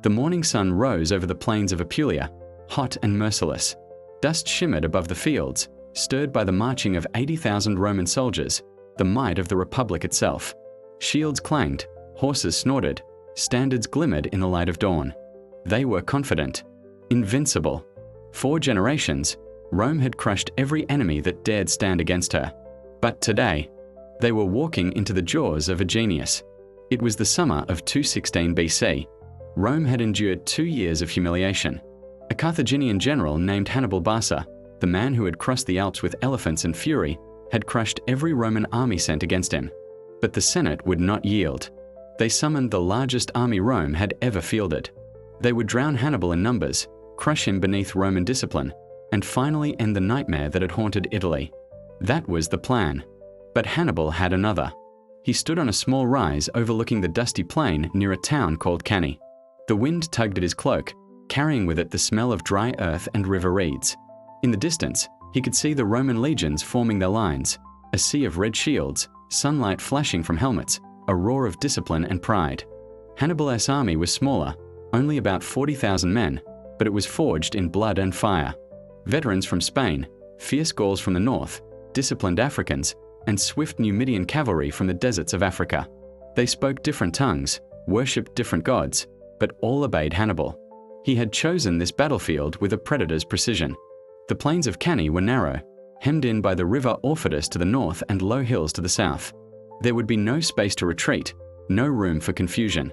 The morning sun rose over the plains of Apulia, hot and merciless. Dust shimmered above the fields, stirred by the marching of 80,000 Roman soldiers, the might of the Republic itself. Shields clanged, horses snorted, standards glimmered in the light of dawn. They were confident, invincible. 4 generations, Rome had crushed every enemy that dared stand against her. But today, they were walking into the jaws of a genius. It was the summer of 216 BC. Rome had endured 2 years of humiliation. A Carthaginian general named Hannibal Barca, the man who had crossed the Alps with elephants and fury, had crushed every Roman army sent against him. But the Senate would not yield. They summoned the largest army Rome had ever fielded. They would drown Hannibal in numbers, crush him beneath Roman discipline, and finally end the nightmare that had haunted Italy. That was the plan. But Hannibal had another. He stood on a small rise overlooking the dusty plain near a town called Cannae. The wind tugged at his cloak, carrying with it the smell of dry earth and river reeds. In the distance, he could see the Roman legions forming their lines, a sea of red shields, sunlight flashing from helmets, a roar of discipline and pride. Hannibal's army was smaller, only about 40,000 men, but it was forged in blood and fire. Veterans from Spain, fierce Gauls from the north, disciplined Africans, and swift Numidian cavalry from the deserts of Africa. They spoke different tongues, worshipped different gods, but all obeyed Hannibal. He had chosen this battlefield with a predator's precision. The plains of Cannae were narrow, hemmed in by the river Aufidus to the north and low hills to the south. There would be no space to retreat, no room for confusion.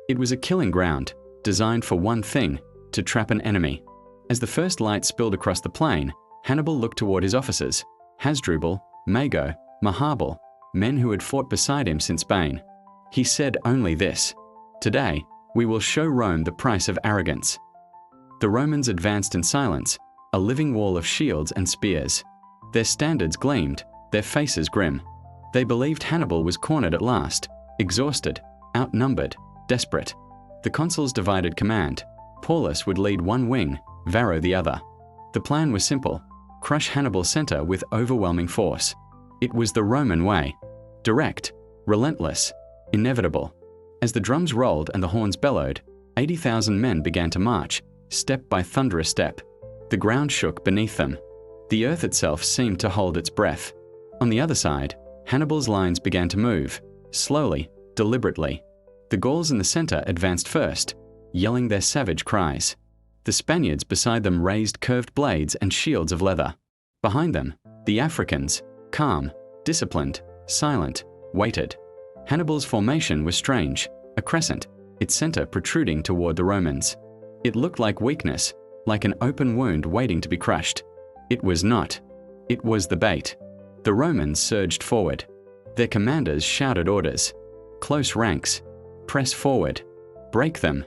It was a killing ground, designed for one thing, to trap an enemy. As the first light spilled across the plain, Hannibal looked toward his officers, Hasdrubal, Mago, Mahabal, men who had fought beside him since Spain. He said only this: "Today, we will show Rome the price of arrogance." The Romans advanced in silence, a living wall of shields and spears. Their standards gleamed, their faces grim. They believed Hannibal was cornered at last, exhausted, outnumbered, desperate. The consuls divided command. Paulus would lead one wing, Varro the other. The plan was simple: crush Hannibal's center with overwhelming force. It was the Roman way: direct, relentless, inevitable. As the drums rolled and the horns bellowed, 80,000 men began to march, step by thunderous step. The ground shook beneath them. The earth itself seemed to hold its breath. On the other side, Hannibal's lines began to move, slowly, deliberately. The Gauls in the center advanced first, yelling their savage cries. The Spaniards beside them raised curved blades and shields of leather. Behind them, the Africans, calm, disciplined, silent, waited. Hannibal's formation was strange, a crescent, its center protruding toward the Romans. It looked like weakness, like an open wound waiting to be crushed. It was not. It was the bait. The Romans surged forward. Their commanders shouted orders. Close ranks. Press forward. Break them.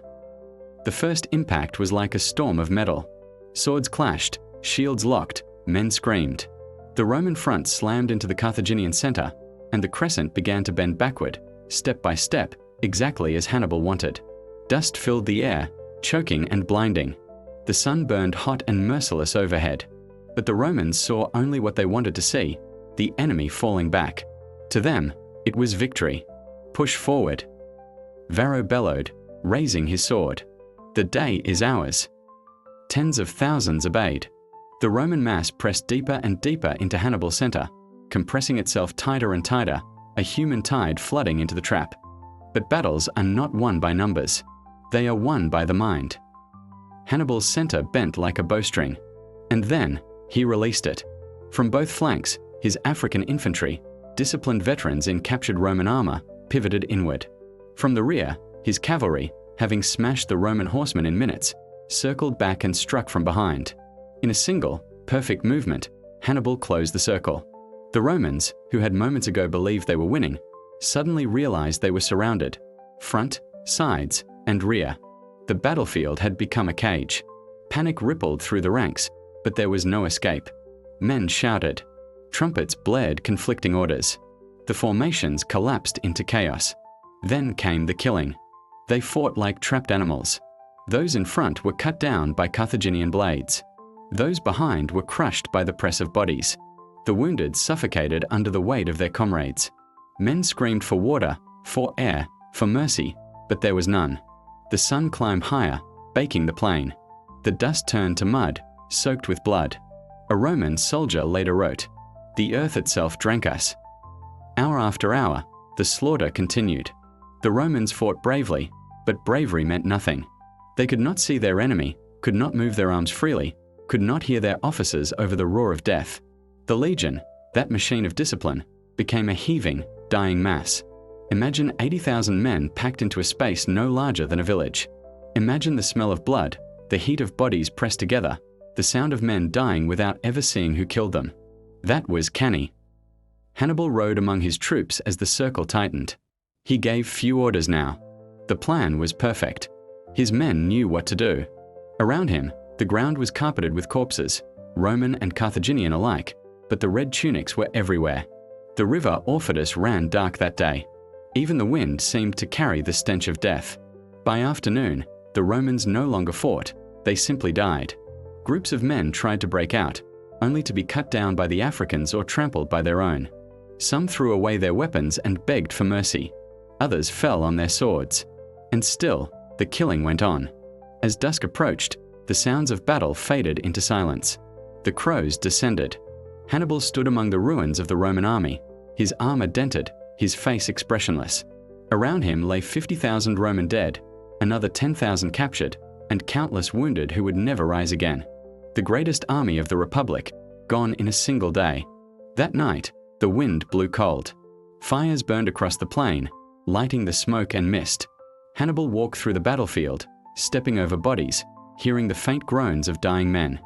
The first impact was like a storm of metal. Swords clashed, shields locked, men screamed. The Roman front slammed into the Carthaginian center, and the crescent began to bend backward, step by step, exactly as Hannibal wanted. Dust filled the air, choking and blinding. The sun burned hot and merciless overhead. But the Romans saw only what they wanted to see: the enemy falling back. To them, it was victory. Push forward. Varro bellowed, raising his sword. The day is ours. Tens of thousands obeyed. The Roman mass pressed deeper and deeper into Hannibal's center, compressing itself tighter and tighter, a human tide flooding into the trap. But battles are not won by numbers. They are won by the mind. Hannibal's center bent like a bowstring. And then, he released it. From both flanks, his African infantry, disciplined veterans in captured Roman armor, pivoted inward. From the rear, his cavalry, having smashed the Roman horsemen in minutes, circled back and struck from behind. In a single, perfect movement, Hannibal closed the circle. The Romans, who had moments ago believed they were winning, suddenly realized they were surrounded. Front, sides, and rear. The battlefield had become a cage. Panic rippled through the ranks, but there was no escape. Men shouted. Trumpets blared conflicting orders. The formations collapsed into chaos. Then came the killing. They fought like trapped animals. Those in front were cut down by Carthaginian blades. Those behind were crushed by the press of bodies. The wounded suffocated under the weight of their comrades. Men screamed for water, for air, for mercy, but there was none. The sun climbed higher, baking the plain. The dust turned to mud, soaked with blood. A Roman soldier later wrote, "The earth itself drank us." Hour after hour, the slaughter continued. The Romans fought bravely, but bravery meant nothing. They could not see their enemy, could not move their arms freely, could not hear their officers over the roar of death. The legion, that machine of discipline, became a heaving, dying mass. Imagine 80,000 men packed into a space no larger than a village. Imagine the smell of blood, the heat of bodies pressed together, the sound of men dying without ever seeing who killed them. That was Cannae. Hannibal rode among his troops as the circle tightened. He gave few orders now. The plan was perfect. His men knew what to do. Around him, the ground was carpeted with corpses, Roman and Carthaginian alike, but the red tunics were everywhere. The river Aufidus ran dark that day. Even the wind seemed to carry the stench of death. By afternoon, the Romans no longer fought, they simply died. Groups of men tried to break out, only to be cut down by the Africans or trampled by their own. Some threw away their weapons and begged for mercy. Others fell on their swords. And still, the killing went on. As dusk approached, the sounds of battle faded into silence. The crows descended. Hannibal stood among the ruins of the Roman army, his armor dented, his face expressionless. Around him lay 50,000 Roman dead, another 10,000 captured, and countless wounded who would never rise again. The greatest army of the Republic, gone in a single day. That night, the wind blew cold. Fires burned across the plain, lighting the smoke and mist. Hannibal walked through the battlefield, stepping over bodies, hearing the faint groans of dying men.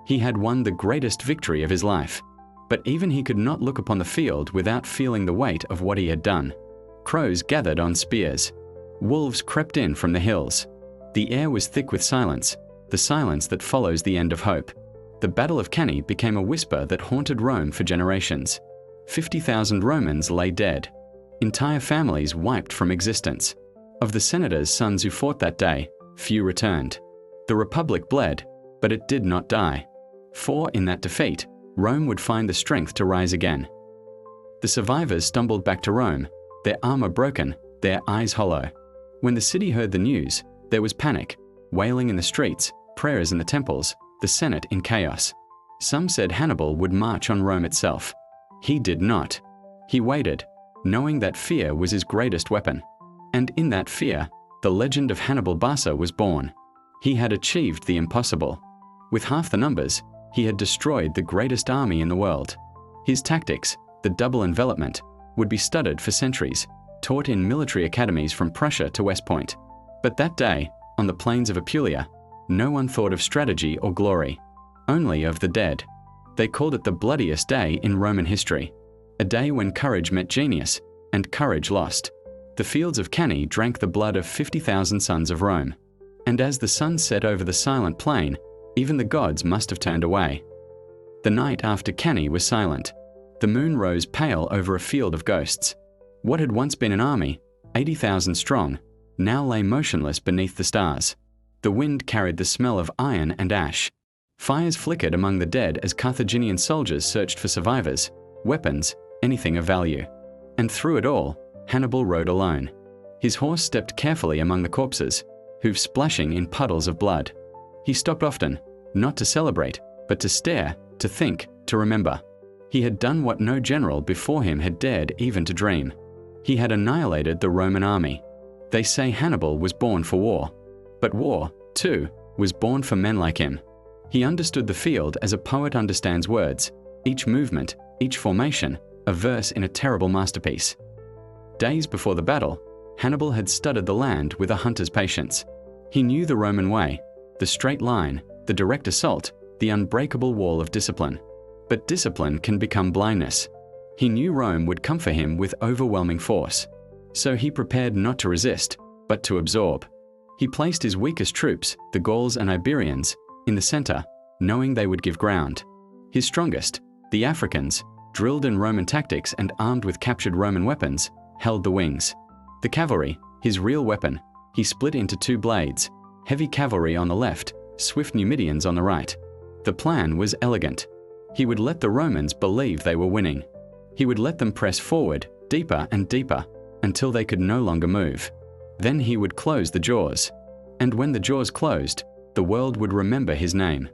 He had won the greatest victory of his life. But even he could not look upon the field without feeling the weight of what he had done. Crows gathered on spears. Wolves crept in from the hills. The air was thick with silence, the silence that follows the end of hope. The Battle of Cannae became a whisper that haunted Rome for generations. 50,000 Romans lay dead. Entire families wiped from existence. Of the senators' sons who fought that day, few returned. The Republic bled, but it did not die. For in that defeat, Rome would find the strength to rise again. The survivors stumbled back to Rome, their armor broken, their eyes hollow. When the city heard the news, there was panic, wailing in the streets, prayers in the temples, the Senate in chaos. Some said Hannibal would march on Rome itself. He did not. He waited, knowing that fear was his greatest weapon. And in that fear, the legend of Hannibal Barca was born. He had achieved the impossible. With half the numbers, he had destroyed the greatest army in the world. His tactics, the double envelopment, would be studied for centuries, taught in military academies from Prussia to West Point. But that day, on the plains of Apulia, no one thought of strategy or glory, only of the dead. They called it the bloodiest day in Roman history, a day when courage met genius, and courage lost. The fields of Cannae drank the blood of 50,000 sons of Rome. And as the sun set over the silent plain, even the gods must have turned away. The night after Cannae was silent. The moon rose pale over a field of ghosts. What had once been an army, 80,000 strong, now lay motionless beneath the stars. The wind carried the smell of iron and ash. Fires flickered among the dead as Carthaginian soldiers searched for survivors, weapons, anything of value. And through it all, Hannibal rode alone. His horse stepped carefully among the corpses, hooves splashing in puddles of blood. He stopped often, not to celebrate, but to stare, to think, to remember. He had done what no general before him had dared even to dream. He had annihilated the Roman army. They say Hannibal was born for war. But war, too, was born for men like him. He understood the field as a poet understands words, each movement, each formation, a verse in a terrible masterpiece. Days before the battle, Hannibal had studied the land with a hunter's patience. He knew the Roman way, the straight line, the direct assault, the unbreakable wall of discipline. But discipline can become blindness. He knew Rome would come for him with overwhelming force. So he prepared not to resist, but to absorb. He placed his weakest troops, the Gauls and Iberians, in the center, knowing they would give ground. His strongest, the Africans, drilled in Roman tactics and armed with captured Roman weapons, held the wings. The cavalry, his real weapon, he split into two blades, heavy cavalry on the left, swift Numidians on the right. The plan was elegant. He would let the Romans believe they were winning. He would let them press forward, deeper and deeper, until they could no longer move. Then he would close the jaws. And when the jaws closed, the world would remember his name.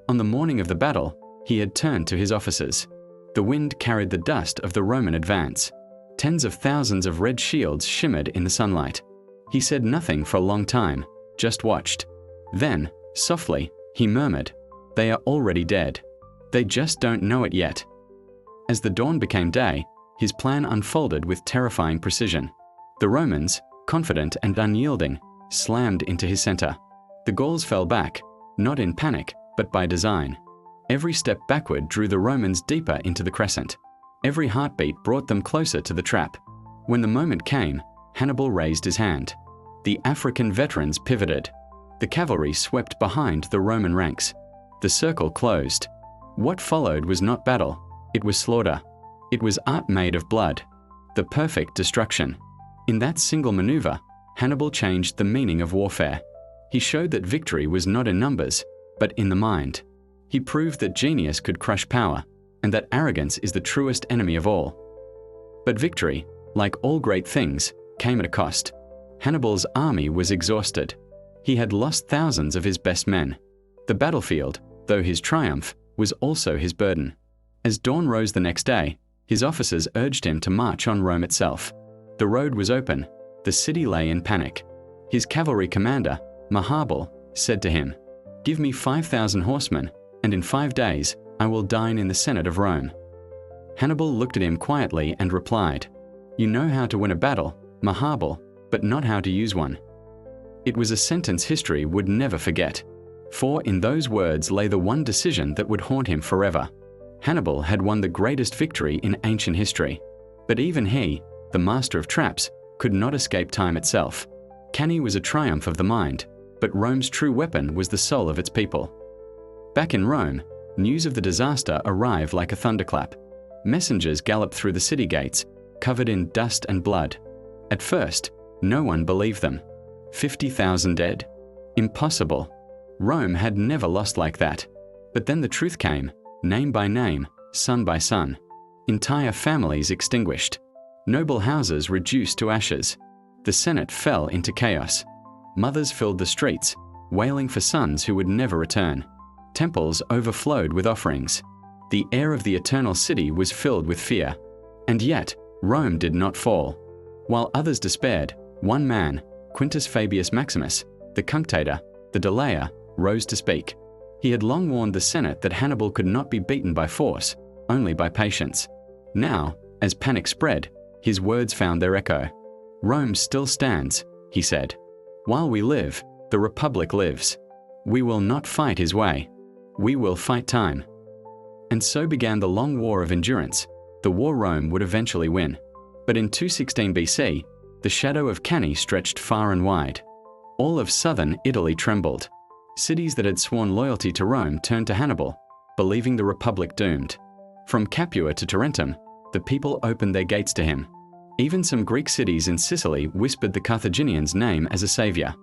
On the morning of the battle, he had turned to his officers. The wind carried the dust of the Roman advance. Tens of thousands of red shields shimmered in the sunlight. He said nothing for a long time, just watched. Then, softly, he murmured, "They are already dead. They just don't know it yet." As the dawn became day, his plan unfolded with terrifying precision. The Romans, confident and unyielding, slammed into his center. The Gauls fell back, not in panic, but by design. Every step backward drew the Romans deeper into the crescent. Every heartbeat brought them closer to the trap. When the moment came, Hannibal raised his hand. The African veterans pivoted. The cavalry swept behind the Roman ranks. The circle closed. What followed was not battle, it was slaughter. It was art made of blood, the perfect destruction. In that single maneuver, Hannibal changed the meaning of warfare. He showed that victory was not in numbers, but in the mind. He proved that genius could crush power, and that arrogance is the truest enemy of all. But victory, like all great things, came at a cost. Hannibal's army was exhausted. He had lost thousands of his best men. The battlefield, though his triumph, was also his burden. As dawn rose the next day, his officers urged him to march on Rome itself. The road was open. The city lay in panic. His cavalry commander, Hannibal, said to him, "Give me 5,000 horsemen, and in 5 days I will dine in the Senate of Rome." Hannibal looked at him quietly and replied, "You know how to win a battle, Hannibal, but not how to use one." It was a sentence history would never forget, for in those words lay the one decision that would haunt him forever. Hannibal had won the greatest victory in ancient history, but even he, the master of traps, could not escape time itself. Cannae was a triumph of the mind, but Rome's true weapon was the soul of its people. Back in Rome, news of the disaster arrived like a thunderclap. Messengers galloped through the city gates, covered in dust and blood. At first, no one believed them. 50,000 dead? Impossible. Rome had never lost like that. But then the truth came, name by name, son by son. Entire families extinguished. Noble houses reduced to ashes. The Senate fell into chaos. Mothers filled the streets, wailing for sons who would never return. Temples overflowed with offerings. The air of the eternal city was filled with fear. And yet, Rome did not fall. While others despaired, one man, Quintus Fabius Maximus, the cunctator, the delayer, rose to speak. He had long warned the Senate that Hannibal could not be beaten by force, only by patience. Now, as panic spread, his words found their echo. "Rome still stands," he said. "While we live, the Republic lives. We will not fight his way. We will fight time." And so began the long war of endurance, the war Rome would eventually win. But in 216 BC, the shadow of Cannae stretched far and wide. All of southern Italy trembled. Cities that had sworn loyalty to Rome turned to Hannibal, believing the Republic doomed. From Capua to Tarentum, the people opened their gates to him. Even some Greek cities in Sicily whispered the Carthaginians' name as a savior.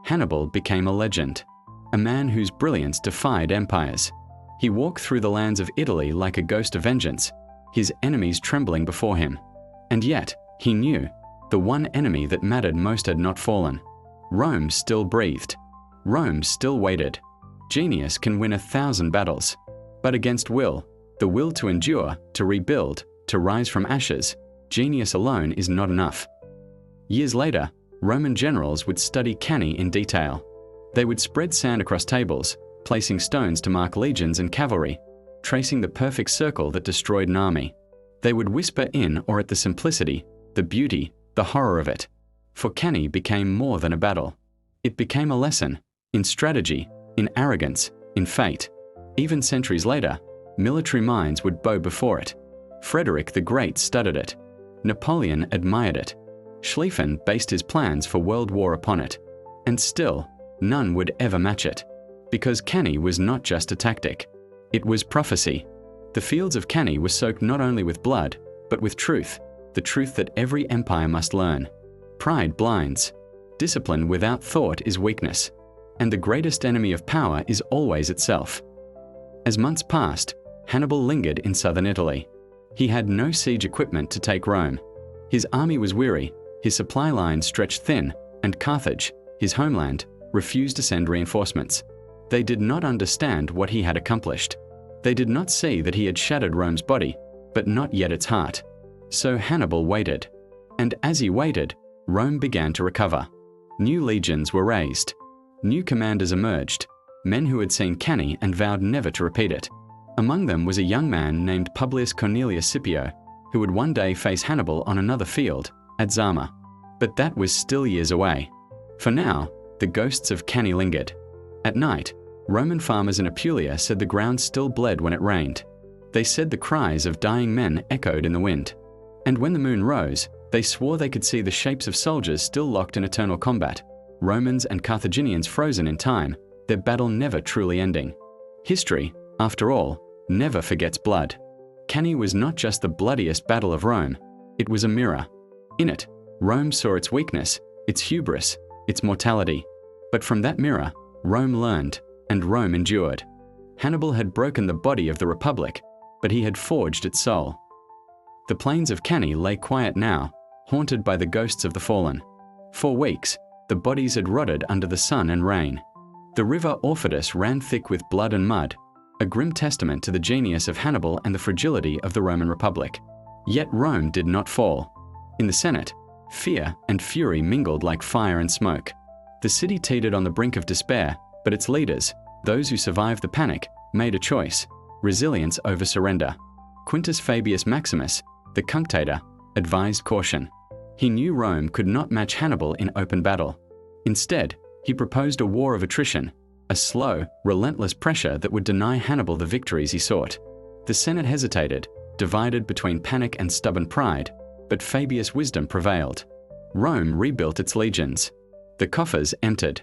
Hannibal became a legend, a man whose brilliance defied empires. He walked through the lands of Italy like a ghost of vengeance, his enemies trembling before him. And yet, he knew, the one enemy that mattered most had not fallen. Rome still breathed. Rome still waited. Genius can win 1,000 battles, but against will, the will to endure, to rebuild, to rise from ashes, genius alone is not enough. Years later, Roman generals would study Cannae in detail. They would spread sand across tables, placing stones to mark legions and cavalry, tracing the perfect circle that destroyed an army. They would whisper in or at the simplicity, the beauty, the horror of it. For Cannae became more than a battle. It became a lesson, in strategy, in arrogance, in fate. Even centuries later, military minds would bow before it. Frederick the Great studied it. Napoleon admired it. Schlieffen based his plans for World War upon it. And still, none would ever match it. Because Cannae was not just a tactic. It was prophecy. The fields of Cannae were soaked not only with blood, but with truth, the truth that every empire must learn. Pride blinds. Discipline without thought is weakness. And the greatest enemy of power is always itself. As months passed, Hannibal lingered in southern Italy. He had no siege equipment to take Rome. His army was weary, his supply lines stretched thin, and Carthage, his homeland, refused to send reinforcements. They did not understand what he had accomplished. They did not see that he had shattered Rome's body, but not yet its heart. So Hannibal waited. And as he waited, Rome began to recover. New legions were raised. New commanders emerged, men who had seen Cannae and vowed never to repeat it. Among them was a young man named Publius Cornelius Scipio, who would one day face Hannibal on another field, at Zama. But that was still years away. For now, the ghosts of Cannae lingered. At night, Roman farmers in Apulia said the ground still bled when it rained. They said the cries of dying men echoed in the wind. And when the moon rose, they swore they could see the shapes of soldiers still locked in eternal combat, Romans and Carthaginians frozen in time, their battle never truly ending. History, after all, never forgets blood. Cannae was not just the bloodiest battle of Rome, it was a mirror. In it, Rome saw its weakness, its hubris, its mortality. But from that mirror, Rome learned, and Rome endured. Hannibal had broken the body of the Republic, but he had forged its soul. The plains of Cannae lay quiet now, haunted by the ghosts of the fallen. For weeks, the bodies had rotted under the sun and rain. The river Aufidus ran thick with blood and mud, a grim testament to the genius of Hannibal and the fragility of the Roman Republic. Yet Rome did not fall. In the Senate, fear and fury mingled like fire and smoke. The city teetered on the brink of despair, but its leaders, those who survived the panic, made a choice: resilience over surrender. Quintus Fabius Maximus, the cunctator, advised caution. He knew Rome could not match Hannibal in open battle. Instead, he proposed a war of attrition, a slow, relentless pressure that would deny Hannibal the victories he sought. The Senate hesitated, divided between panic and stubborn pride, but Fabius' wisdom prevailed. Rome rebuilt its legions. The coffers emptied.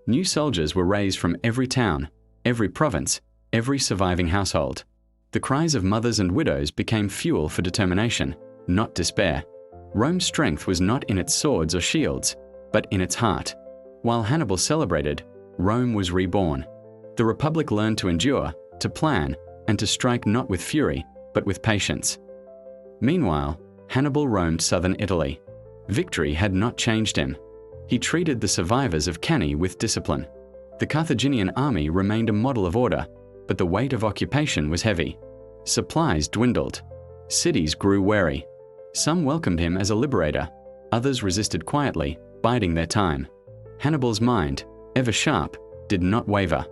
New soldiers were raised from every town, every province, every surviving household. The cries of mothers and widows became fuel for determination, not despair. Rome's strength was not in its swords or shields, but in its heart. While Hannibal celebrated, Rome was reborn. The Republic learned to endure, to plan, and to strike not with fury, but with patience. Meanwhile, Hannibal roamed southern Italy. Victory had not changed him. He treated the survivors of Cannae with discipline. The Carthaginian army remained a model of order, but the weight of occupation was heavy. Supplies dwindled. Cities grew wary. Some welcomed him as a liberator, others resisted quietly, biding their time. Hannibal's mind, ever sharp, did not waver.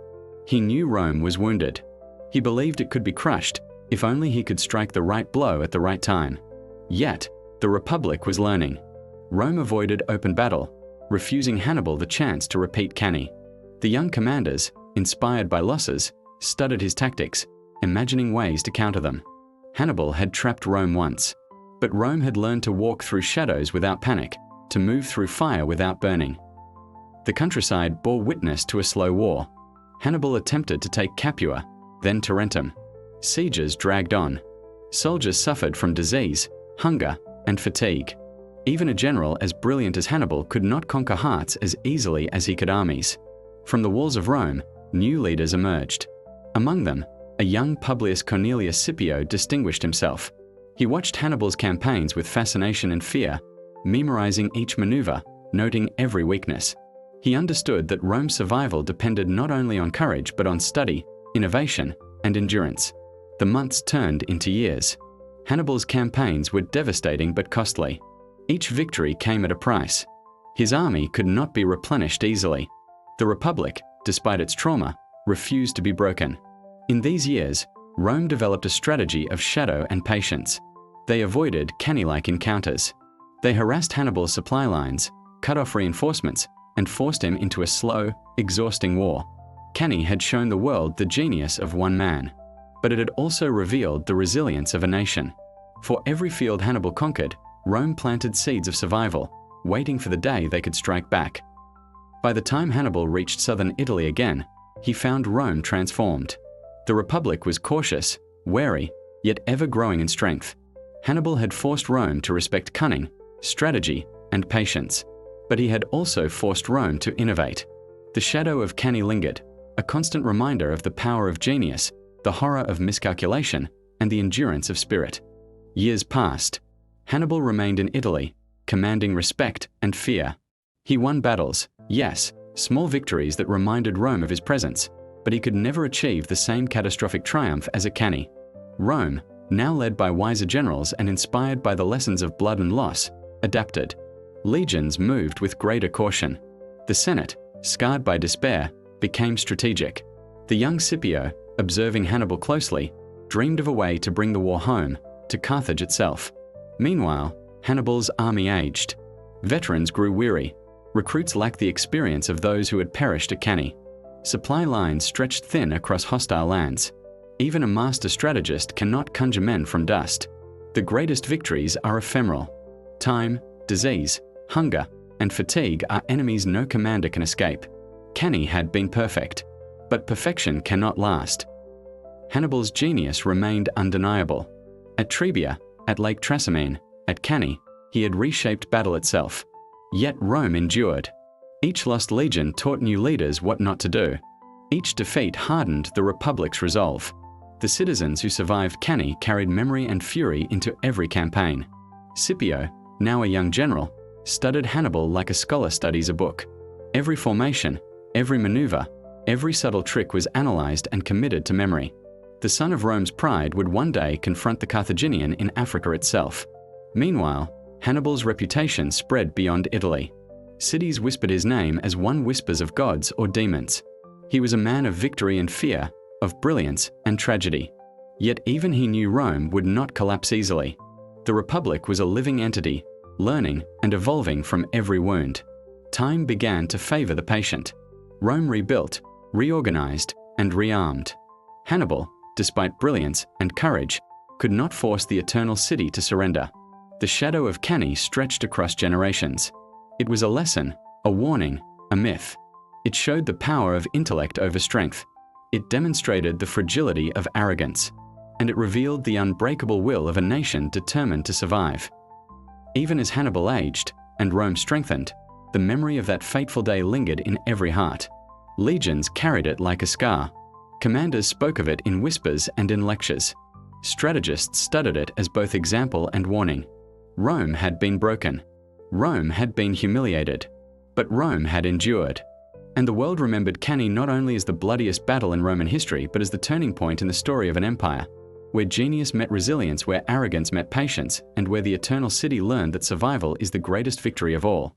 He knew Rome was wounded. He believed it could be crushed, if only he could strike the right blow at the right time. Yet, the Republic was learning. Rome avoided open battle, refusing Hannibal the chance to repeat Cannae. The young commanders, inspired by losses, studied his tactics, imagining ways to counter them. Hannibal had trapped Rome once, but Rome had learned to walk through shadows without panic, to move through fire without burning. The countryside bore witness to a slow war. Hannibal attempted to take Capua, then Tarentum. Sieges dragged on. Soldiers suffered from disease, hunger, and fatigue. Even a general as brilliant as Hannibal could not conquer hearts as easily as he could armies. From the walls of Rome, new leaders emerged. Among them, a young Publius Cornelius Scipio distinguished himself. He watched Hannibal's campaigns with fascination and fear, memorizing each maneuver, noting every weakness. He understood that Rome's survival depended not only on courage but on study, innovation, and endurance. The months turned into years. Hannibal's campaigns were devastating but costly. Each victory came at a price. His army could not be replenished easily. The Republic, despite its trauma, refused to be broken. In these years, Rome developed a strategy of shadow and patience. They avoided Cannae-like encounters. They harassed Hannibal's supply lines, cut off reinforcements, and forced him into a slow, exhausting war. Cannae had shown the world the genius of one man, but it had also revealed the resilience of a nation. For every field Hannibal conquered, Rome planted seeds of survival, waiting for the day they could strike back. By the time Hannibal reached southern Italy again, he found Rome transformed. The Republic was cautious, wary, yet ever growing in strength. Hannibal had forced Rome to respect cunning, strategy, and patience. But he had also forced Rome to innovate. The shadow of Cannae lingered, a constant reminder of the power of genius, the horror of miscalculation, and the endurance of spirit. Years passed. Hannibal remained in Italy, commanding respect and fear. He won battles, yes, small victories that reminded Rome of his presence, but he could never achieve the same catastrophic triumph as at Cannae. Rome, now led by wiser generals and inspired by the lessons of blood and loss, adapted. Legions moved with greater caution. The Senate, scarred by despair, became strategic. The young Scipio, observing Hannibal closely, dreamed of a way to bring the war home, to Carthage itself. Meanwhile, Hannibal's army aged. Veterans grew weary. Recruits lacked the experience of those who had perished at Cannae. Supply lines stretched thin across hostile lands. Even a master strategist cannot conjure men from dust. The greatest victories are ephemeral. Time, disease, hunger, and fatigue are enemies no commander can escape. Cannae had been perfect, but perfection cannot last. Hannibal's genius remained undeniable. At Trebia, at Lake Trasimene, at Cannae, he had reshaped battle itself. Yet Rome endured. Each lost legion taught new leaders what not to do. Each defeat hardened the Republic's resolve. The citizens who survived Cannae carried memory and fury into every campaign. Scipio, now a young general, studied Hannibal like a scholar studies a book. Every formation, every maneuver, every subtle trick was analyzed and committed to memory. The son of Rome's pride would one day confront the Carthaginian in Africa itself. Meanwhile, Hannibal's reputation spread beyond Italy. Cities whispered his name as one whispers of gods or demons. He was a man of victory and fear, of brilliance and tragedy. Yet even he knew Rome would not collapse easily. The Republic was a living entity, learning and evolving from every wound. Time began to favor the patient. Rome rebuilt, reorganized, and rearmed. Hannibal, despite brilliance and courage, could not force the eternal city to surrender. The shadow of Cannae stretched across generations. It was a lesson, a warning, a myth. It showed the power of intellect over strength. It demonstrated the fragility of arrogance. And it revealed the unbreakable will of a nation determined to survive. Even as Hannibal aged and Rome strengthened, the memory of that fateful day lingered in every heart. Legions carried it like a scar. Commanders spoke of it in whispers and in lectures. Strategists studied it as both example and warning. Rome had been broken. Rome had been humiliated. But Rome had endured. And the world remembered Cannae not only as the bloodiest battle in Roman history, but as the turning point in the story of an empire, where genius met resilience, where arrogance met patience, and where the eternal city learned that survival is the greatest victory of all.